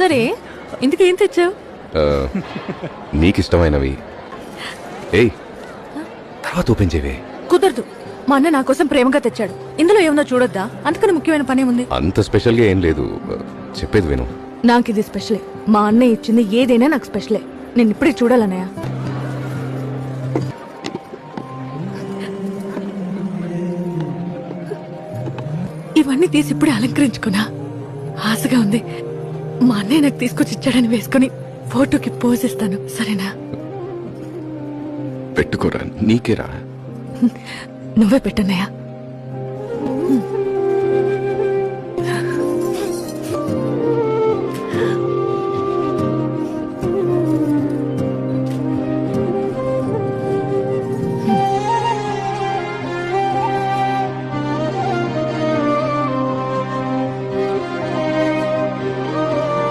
సరే ఇందుకు ఏం తెచ్చావు? నీకిష్టమైనవి. ఏయ్, తర్వాత ఓపెన్ చేయవే. కుదరదు. మా అన్న నా కోసం ప్రేమగా తెచ్చాడు. ఇందులో ఏమన్నా చూడొద్దా? అంతకన్నా ముఖ్యమైన పని ఉంది. అంత స్పెషల్గా ఏం లేదు, చెప్పేది విను. నాకు ఇది స్పెషలే. మా అన్నయ్య ఇచ్చింది ఏదైనా నాకు స్పెషలే. నేను ఇప్పుడే చూడాలన్నయ్య. ఇవన్నీ తీసి ఇప్పుడే అలంకరించుకున్నా. ఆశగా ఉంది. మా అన్నయ్య నాకు తీసుకొచ్చి ఇచ్చాడని వేసుకుని ఫోటోకి పోజ్ ఇస్తాను. సరేనా? పెట్టుకోరా, నీకేరా. నువ్వే పెట్టన్నయ్య.